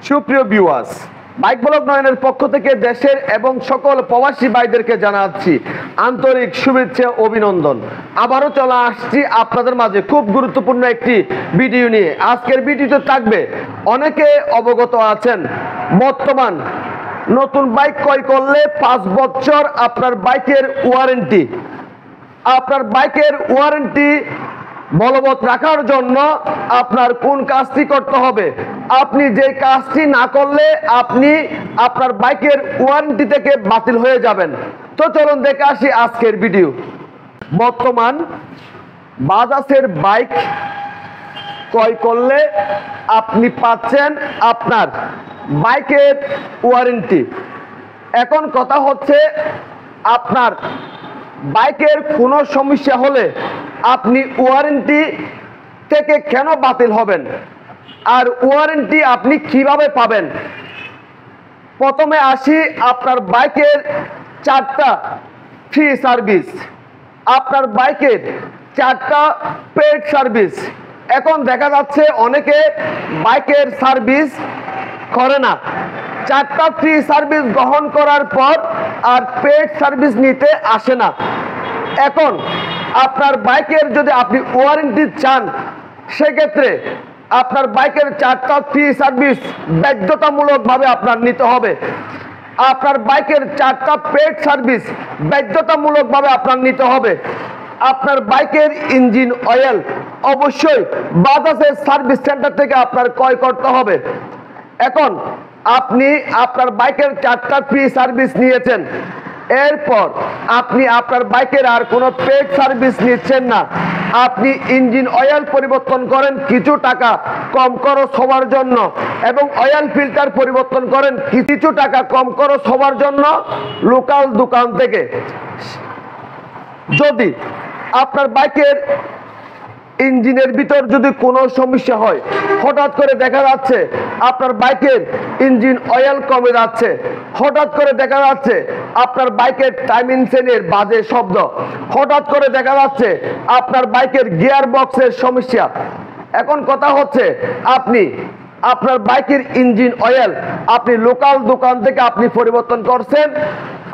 সুপ্রিয় viewers, bike blog নয়নের পক্ষ থেকে দেশের এবং সকল প্রবাসী ভাইদেরকে জানাচ্ছি আন্তরিক শুভেচ্ছা অভিনন্দন। আবারও চলে আসছি আপনাদের মাঝে খুব গুরুত্বপূর্ণ একটি ভিডিও নিয়ে। আজকের ভিডিওতে থাকবে, অনেকে অবগত আছেন বর্তমান নতুন বাইক ক্রয় করলে 5 বছর আপনার বাইকের ওয়ারেন্টি। আপনার বাইকের ওয়ারেন্টি বলবৎ রাখার জন্য আপনার কোন কাজটি করতে হবে, আপনি যে কাজটি না করলে আপনি আপনার বাইকের ওয়ারেন্টি থেকে বাতিল হয়ে যাবেন। তো চলুন দেখে আসি আজকের ভিডিও। বর্তমান বাজাজের বাইক ক্রয় করলে আপনি পাচ্ছেন আপনার বাইকের ওয়ারেন্টি। এখন কথা হচ্ছে, আপনার বাইকের কোনো সমস্যা হলে আপনি ওয়ারেন্টি থেকে কেন বাতিল হবেন, আর ওয়ারেন্টি আপনি কিভাবে পাবেন। প্রথমে আসি আপনার বাইকের 4টা ফ্রি সার্ভিস, আপনার বাইকের 4টা পেড সার্ভিস। এখন দেখা যাচ্ছে অনেকে বাইকের সার্ভিস করে না, 4টা ফ্রি সার্ভিস গ্রহণ করার পর আর পেড সার্ভিস নিতে আসে না। এখন আপনার বাইকের যদি আপনি ওয়ারেন্টি চান, সেক্ষেত্রে আপনার বাইকের 4টা ফ্রি সার্ভিস বাধ্যতামূলকভাবে আপনার নিতে হবে। আপনার বাইকের 4টা পেড সার্ভিস বাধ্যতামূলকভাবে আপনার নিতে হবে। আপনার বাইকের ইঞ্জিন অয়েল অবশ্যই বাজাজের সার্ভিস সেন্টার থেকে আপনার ক্রয় করতে হবে। এখন আপনি আপনার বাইকের 4টা ফ্রি সার্ভিস নিয়েছেন, এরপর আপনি আপনার বাইকের আর কোনো পেড সার্ভিস নিচ্ছেন না। আপনি ইঞ্জিন অয়েল পরিবর্তন করেন কিছু টাকা কম খরচ হওয়ার জন্য, এবং অয়েল ফিল্টার পরিবর্তন করেন কিছু টাকা কম খরচ হওয়ার জন্য লোকাল দোকান থেকে। যদি আপনার বাইকের ইঞ্জিনের ভিতর যদি কোনো সমস্যা হয়, হঠাৎ করে দেখা যাচ্ছে আপনার বাইকের ইঞ্জিন অয়েল কমে যাচ্ছে, হঠাৎ করে দেখা যাচ্ছে আপনার বাইকের টাইমিং চেনের বাজে শব্দ, হঠাৎ করে দেখা যাচ্ছে আপনার বাইকের গিয়ার বক্সের সমস্যা। এখন কথা হচ্ছে, আপনি আপনার বাইকের ইঞ্জিন অয়েল আপনি লোকাল দোকান থেকে আপনি পরিবর্তন করছেন,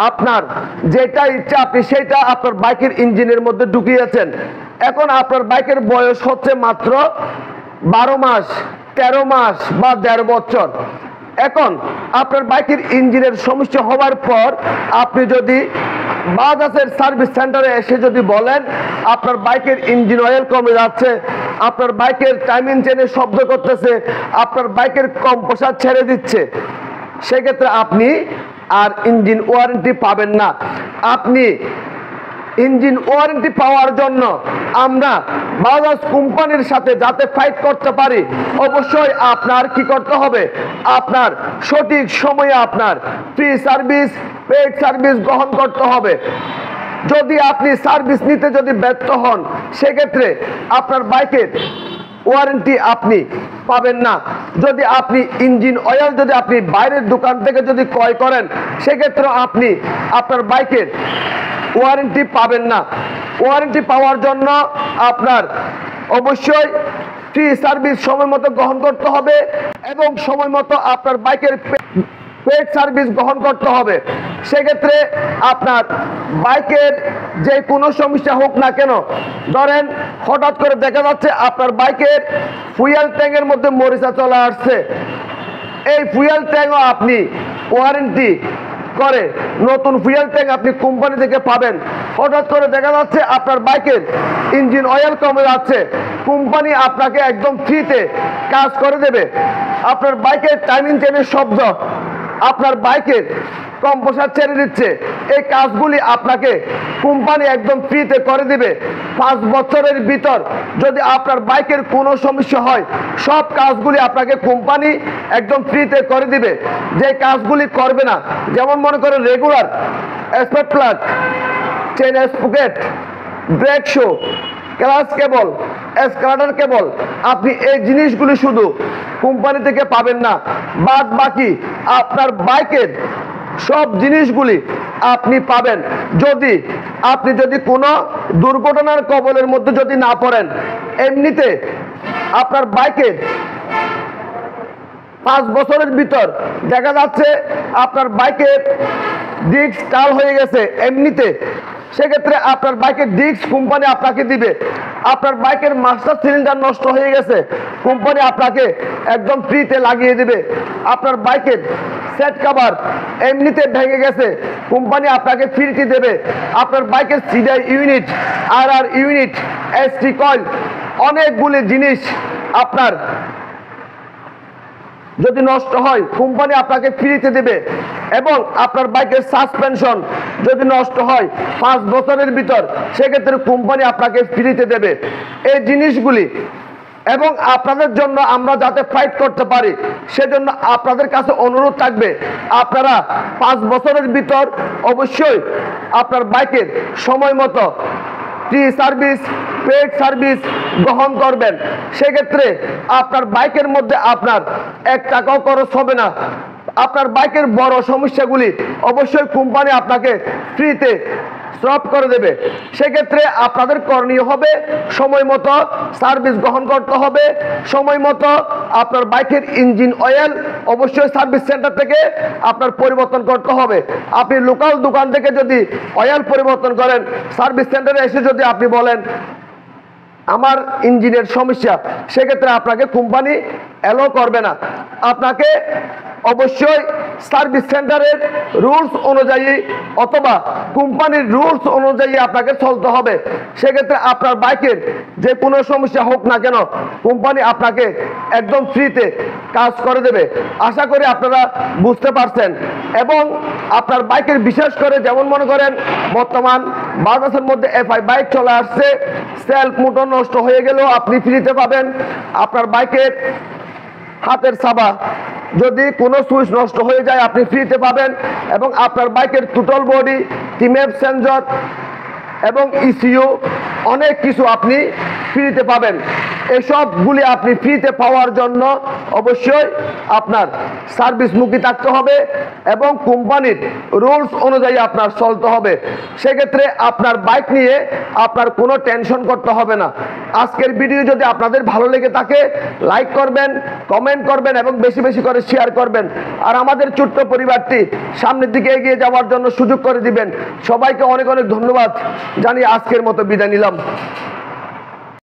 আপনার যেটা ইচ্ছা আপনি সেটা আপনার বাইকের ইঞ্জিনের মধ্যে ঢুকিয়েছেন। এখন আপনার বাইকের বয়স হচ্ছে মাত্র 12 মাস, 13 মাস বা 1.5 বছর। এখন আপনার বাইকের ইঞ্জিনের সমস্যা হওয়ার পর আপনি যদি বাজাজের সার্ভিস সেন্টারে এসে যদি বলেন আপনার বাইকের ইঞ্জিন অয়েল কমে যাচ্ছে, আপনার বাইকের টাইমিং চেনে শব্দ করতেছে, আপনার বাইকের কম্প্রেসার ছেড়ে দিচ্ছে, সেক্ষেত্রে আপনি আর ইঞ্জিন ওয়ারেন্টি পাবেন না। আপনি ইঞ্জিন ওয়ারেন্টি পাওয়ার জন্য আমরা বাজাজ কোম্পানির সাথে যাতে ফাইট করতে পারি, অবশ্যই আপনার কি করতে হবে, আপনার সঠিক সময়ে আপনার ফ্রি সার্ভিস পেড সার্ভিস গ্রহণ করতে হবে। যদি আপনি সার্ভিস নিতে যদি ব্যর্থ হন, সেক্ষেত্রে আপনার বাইকের ওয়ারেন্টি আপনি পাবেন না। যদি আপনি ইঞ্জিন অয়েল যদি আপনি বাইরের দোকান থেকে যদি ক্রয় করেন, সেক্ষেত্রে আপনি আপনার বাইকের ওয়ারেন্টি পাবেন না। ওয়ারেন্টি পাওয়ার জন্য আপনার অবশ্যই ফ্রি সার্ভিস সময় মতো গ্রহণ করতে হবে, এবং সময় মতো আপনার বাইকের পেড সার্ভিস গ্রহণ করতে হবে। সেক্ষেত্রে আপনার বাইকের যে কোনো সমস্যা হোক না কেন, ধরেন হঠাৎ করে দেখা যাচ্ছে আপনার বাইকের ফুয়েল ট্যাঙ্কের মধ্যে মরিচা চলে আসছে, এই ফুয়েল ট্যাঙ্কও আপনি ওয়ারেন্টি করে নতুন ফুয়েল ট্যাঙ্ক আপনি কোম্পানি থেকে পাবেন। হঠাৎ করে দেখা যাচ্ছে আপনার বাইকের ইঞ্জিন অয়েল কমে যাচ্ছে, কোম্পানি আপনাকে একদম ফ্রিতে কাজ করে দেবে। আপনার বাইকের টাইমিং চেনের শব্দ, আপনার বাইকের কম্প্রেসার ছেড়ে দিচ্ছে, এই কাজগুলি আপনাকে কোম্পানি একদম ফ্রিতে করে দিবে। 5 বছরের ভিতর যদি আপনার বাইকের কোনো সমস্যা হয়, সব কাজগুলি আপনাকে কোম্পানি একদম ফ্রিতে করে দিবে। যে কাজগুলি করবে না, যেমন মনে করেন regular spark plug, chain sprocket, brake shoe, clutch cable, starter cable, আপনি এই জিনিসগুলি শুধু কোম্পানি থেকে পাবেন না, বাদ বাকি আপনার বাইকের সব জিনিসগুলি আপনি পাবেন। যদি আপনি কোনো দুর্ঘটনার কবলের মধ্যে যদি না পড়েন, এমনিতে আপনার বাইকের 5 বছরের ভিতর দেখা যাচ্ছে আপনার বাইকের ডিস্ক টাল হয়ে গেছে এমনিতে, সেক্ষেত্রে আপনার বাইকের ডিস্ক কোম্পানি আপনাকে দিবে। আপনার বাইকের মাস্টার সিলিন্ডার নষ্ট হয়ে গেছে, কোম্পানি আপনাকে একদম ফ্রিতে লাগিয়ে দিবে। আপনার বাইকের সেট কভার এমনিতে ভেঙে গেছে, কোম্পানি আপনাকে ফ্রিতে দেবে। আপনার বাইকের সিডাই ইউনিট, আর ইউনিট, এসটি কয়েল, অনেকগুলি জিনিস আপনার যদি নষ্ট হয় কোম্পানি আপনাকে ফ্রিতে দেবে। এবং আপনার বাইকের সাসপেনশন যদি নষ্ট হয় 5 বছরের ভিতর, সেক্ষেত্রে কোম্পানি আপনাকে ফ্রিতে দেবে। এই জিনিসগুলি এবং আপনাদের জন্য আমরা যাতে ফাইট করতে পারি সেজন্য আপনাদের কাছে অনুরোধ থাকবে, আপনারা 5 বছরের ভিতর অবশ্যই আপনার বাইকের সময় মতো প্রি সার্ভিস, পেড সার্ভিস গ্রহণ করবেন। সেক্ষেত্রে আপনার বাইকের মধ্যে আপনার 1 টাকাও খরচ হবে না। আপনার বাইকের বড় সমস্যাগুলি অবশ্যই কোম্পানি আপনাকে ফ্রিতে সলভ করে দেবে। সেক্ষেত্রে আপনাদের করণীয় হবে সময় মতো সার্ভিস গ্রহণ করতে হবে, সময় মতো আপনার বাইকের ইঞ্জিন অয়েল অবশ্যই সার্ভিস সেন্টার থেকে আপনার পরিবর্তন করতে হবে। আপনি লোকাল দোকান থেকে যদি অয়েল পরিবর্তন করেন, সার্ভিস সেন্টারে এসে যদি আপনি বলেন আমার ইঞ্জিনের সমস্যা, সেক্ষেত্রে আপনাকে কোম্পানি অ্যালো করবে না। আপনাকে অবশ্যই সার্ভিস সেন্টারের রুলস অনুযায়ী অথবা কোম্পানির রুলস অনুযায়ী আপনাকে চলতে হবে। সেক্ষেত্রে আপনার বাইকের যে কোনো সমস্যা হোক না কেন কোম্পানি আপনাকে একদম ফ্রিতে কাজ করে দেবে। আশা করি আপনারা বুঝতে পারছেন। এবং আপনার বাইকের বিশেষ করে যেমন মনে করেন বর্তমান বাজারের মধ্যে এফআই বাইক চলে আসছে, সেলফ মোটর নষ্ট হয়ে গেলেও আপনি ফ্রিতে পাবেন। আপনার বাইকের হাতের সাবা যদি কোনো সুইচ নষ্ট হয়ে যায় আপনি ফ্রিতে পাবেন। এবং আপনার বাইকের টোটাল বডি, টিএমএফ সেন্সর এবং ইসিইউ অনেক কিছু আপনি ফ্রিতে পাবেন। এসবগুলি আপনি ফ্রিতে পাওয়ার জন্য অবশ্যই আপনার সার্ভিসমুখী থাকতে হবে এবং কোম্পানির রুলস অনুযায়ী আপনার চলতে হবে। সেক্ষেত্রে আপনার বাইক নিয়ে আপনার কোনো টেনশন করতে হবে না। আজকের ভিডিও যদি আপনাদের ভালো লেগে থাকে লাইক করবেন, কমেন্ট করবেন এবং বেশি বেশি করে শেয়ার করবেন। আর আমাদের ছোট্ট পরিবারটি সামনের দিকে এগিয়ে যাওয়ার জন্য সুযোগ করে দিবেন। সবাইকে অনেক অনেক ধন্যবাদ জানিয়ে আজকের মতো বিদায় নিলাম।